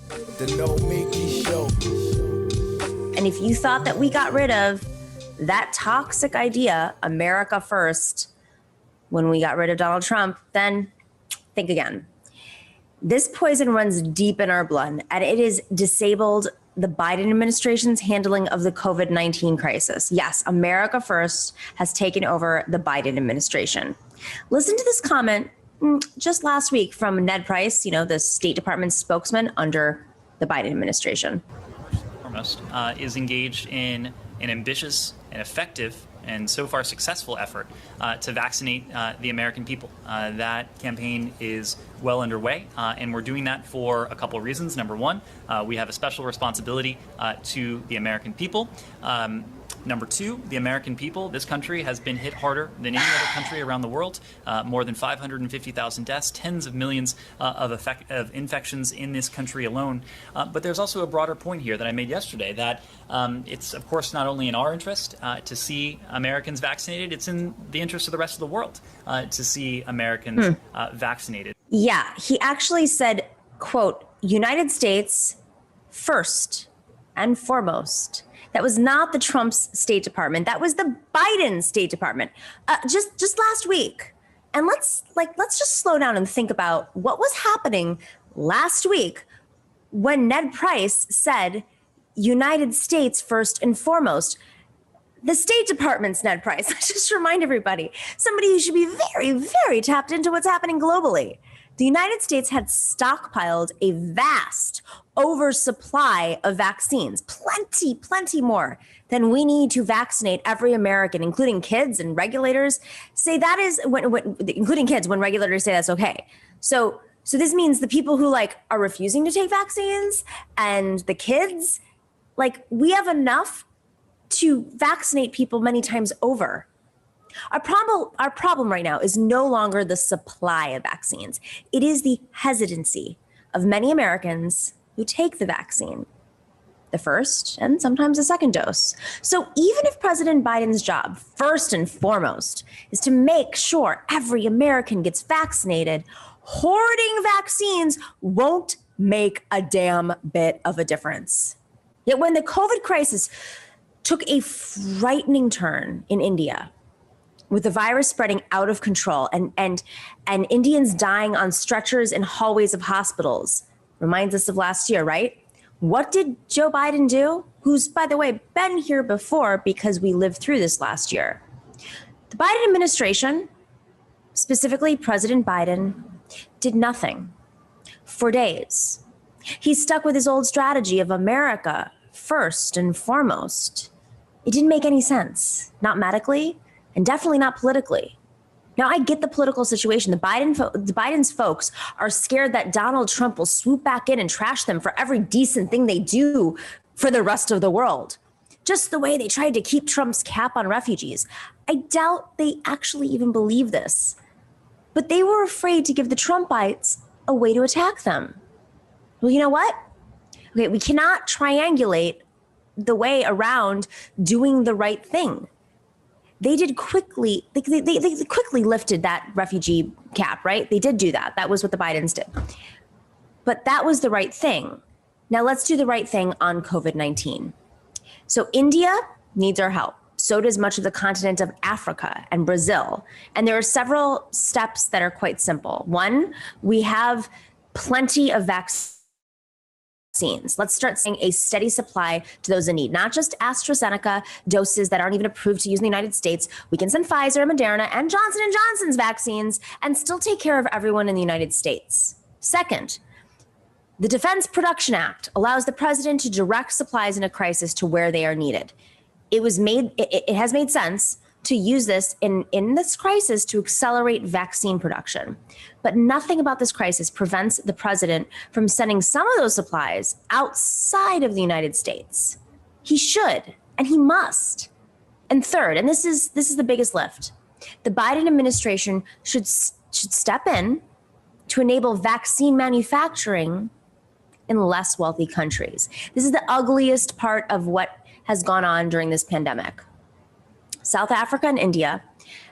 The Nomiki Show. And if you thought that we got rid of that toxic idea, America first, when we got rid of Donald Trump, then think again. This poison runs deep in our blood, and it has disabled the Biden administration's handling of the COVID-19 crisis. Yes, America first has taken over the Biden administration. Listen to this comment just last week from Ned Price, the State Department spokesman under the Biden administration. Foremost, is engaged in an ambitious and effective and so far successful effort to vaccinate the American people. That campaign is well underway, and we're doing that for a couple of reasons. Number one, we have a special responsibility to the American people. Number two, the American people, this country has been hit harder than any other country around the world. More than 550,000 deaths, tens of millions of infections in this country alone. But there's also a broader point here that I made yesterday that it's, of course, not only in our interest to see Americans vaccinated, it's in the interest of the rest of the world to see Americans vaccinated. Yeah, he actually said, quote, United States first and foremost. That was not the Trump's State Department. That was the Biden State Department. Just last week. And let's just slow down and think about what was happening last week when Ned Price said United States first and foremost. The State Department's Ned Price. Let's just remind everybody, somebody who should be very, very tapped into what's happening globally. The United States had stockpiled a vast oversupply of vaccines, plenty more than we need to vaccinate every American, including kids, and regulators say that is, including kids, when regulators say that's okay. So this means the people who are refusing to take vaccines and the kids, we have enough to vaccinate people many times over. Our problem right now is no longer the supply of vaccines. It is the hesitancy of many Americans who take the vaccine, the first and sometimes the second dose. So even if President Biden's job, first and foremost, is to make sure every American gets vaccinated, hoarding vaccines won't make a damn bit of a difference. Yet when the COVID crisis took a frightening turn in India, with the virus spreading out of control and Indians dying on stretchers in hallways of hospitals, reminds us of last year, right? What did Joe Biden do? Who's, by the way, been here before because we lived through this last year. The Biden administration, specifically President Biden, did nothing for days. He stuck with his old strategy of America first and foremost. It didn't make any sense, not medically, and definitely not politically. Now, I get the political situation. The Biden's folks are scared that Donald Trump will swoop back in and trash them for every decent thing they do for the rest of the world. Just the way they tried to keep Trump's cap on refugees. I doubt they actually even believe this. But they were afraid to give the Trumpites a way to attack them. Well, you know what? Okay, we cannot triangulate the way around doing the right thing. They did quickly, they quickly lifted that refugee cap, right? They did do that. That was what the Bidens did. But that was the right thing. Now let's do the right thing on COVID-19. So India needs our help. So does much of the continent of Africa and Brazil. And there are several steps that are quite simple. One, we have plenty of vaccines. Let's start saying a steady supply to those in need, not just AstraZeneca doses that aren't even approved to use in the United States. We can send Pfizer, Moderna, and Johnson & Johnson's vaccines and still take care of everyone in the United States. Second, the Defense Production Act allows the president to direct supplies in a crisis to where they are needed. It has made sense to use this in this crisis to accelerate vaccine production. But nothing about this crisis prevents the president from sending some of those supplies outside of the United States. He should, and he must. And third, and this is the biggest lift, the Biden administration should step in to enable vaccine manufacturing in less wealthy countries. This is the ugliest part of what has gone on during this pandemic. South Africa and India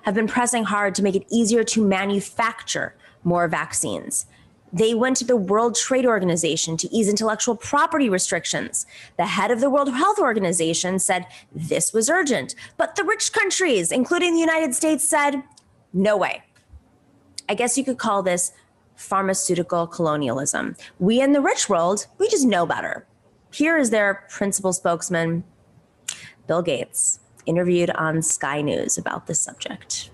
have been pressing hard to make it easier to manufacture more vaccines. They went to the World Trade Organization to ease intellectual property restrictions. The head of the World Health Organization said this was urgent. But the rich countries, including the United States, said, no way. I guess you could call this pharmaceutical colonialism. We in the rich world, we just know better. Here is their principal spokesman, Bill Gates, interviewed on Sky News about this subject.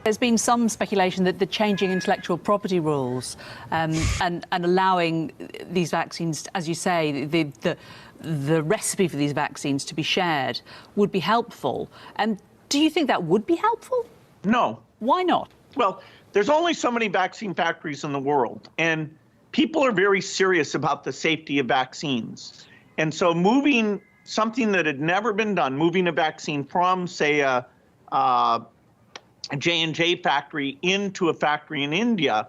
There's been some speculation that the changing intellectual property rules and allowing these vaccines, as you say, the recipe for these vaccines to be shared would be helpful. Do you think that would be helpful? No. Why not? Well, there's only so many vaccine factories in the world, and people are very serious about the safety of vaccines. And so moving something that had never been done, moving a vaccine from, say, a J&J factory into a factory in India,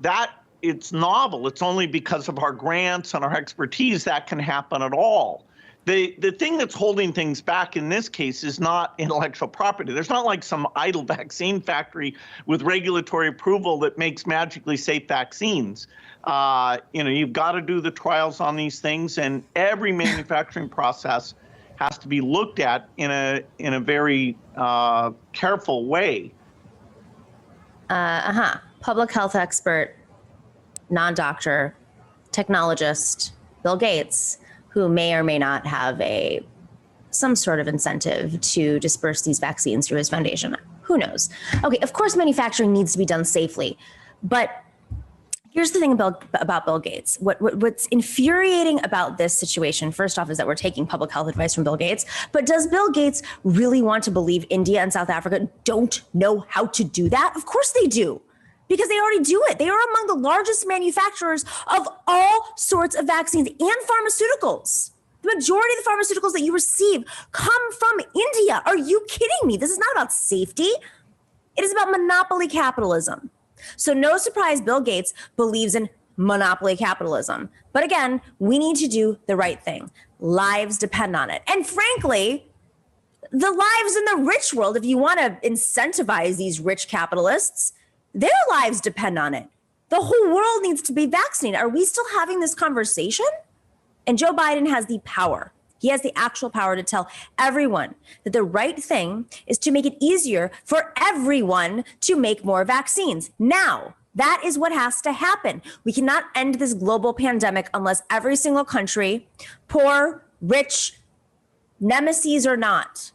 that it's novel. It's only because of our grants and our expertise that can happen at all. The thing that's holding things back in this case is not intellectual property. There's not like some idle vaccine factory with regulatory approval that makes magically safe vaccines. You've got to do the trials on these things, and every manufacturing process has to be looked at in a very careful way. Public health expert, non-doctor, technologist, Bill Gates, who may or may not have some sort of incentive to disperse these vaccines through his foundation. Who knows? Okay, of course, manufacturing needs to be done safely, but here's the thing about Bill Gates. What's infuriating about this situation, first off, is that we're taking public health advice from Bill Gates. But does Bill Gates really want to believe India and South Africa don't know how to do that? Of course they do, because they already do it. They are among the largest manufacturers of all sorts of vaccines and pharmaceuticals. The majority of the pharmaceuticals that you receive come from India. Are you kidding me? This is not about safety. It is about monopoly capitalism. So no surprise Bill Gates believes in monopoly capitalism. But again, we need to do the right thing. Lives depend on it. And frankly, the lives in the rich world, if you want to incentivize these rich capitalists, their lives depend on it. The whole world needs to be vaccinated. Are we still having this conversation? And Joe Biden has the power. He has the actual power to tell everyone that the right thing is to make it easier for everyone to make more vaccines. Now, that is what has to happen. We cannot end this global pandemic unless every single country, poor, rich, nemesis or not,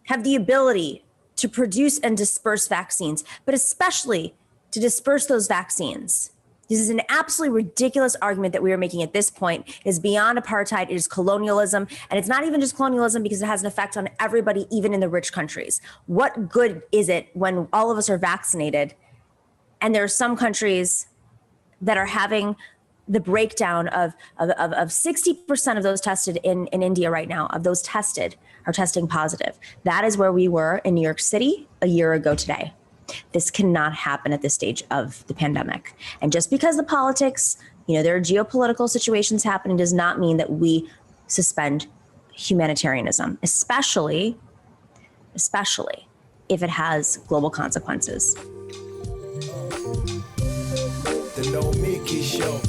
have the ability to produce and disperse vaccines, but especially to disperse those vaccines. This is an absolutely ridiculous argument that we are making at this point. It is beyond apartheid. It is colonialism. And it's not even just colonialism because it has an effect on everybody, even in the rich countries. What good is it when all of us are vaccinated and there are some countries that are having the breakdown of 60% of those tested in India right now, of those tested are testing positive. That is where we were in New York City a year ago today. This cannot happen at this stage of the pandemic. And just because the politics, there are geopolitical situations happening does not mean that we suspend humanitarianism, especially if it has global consequences. The Nomiki Show.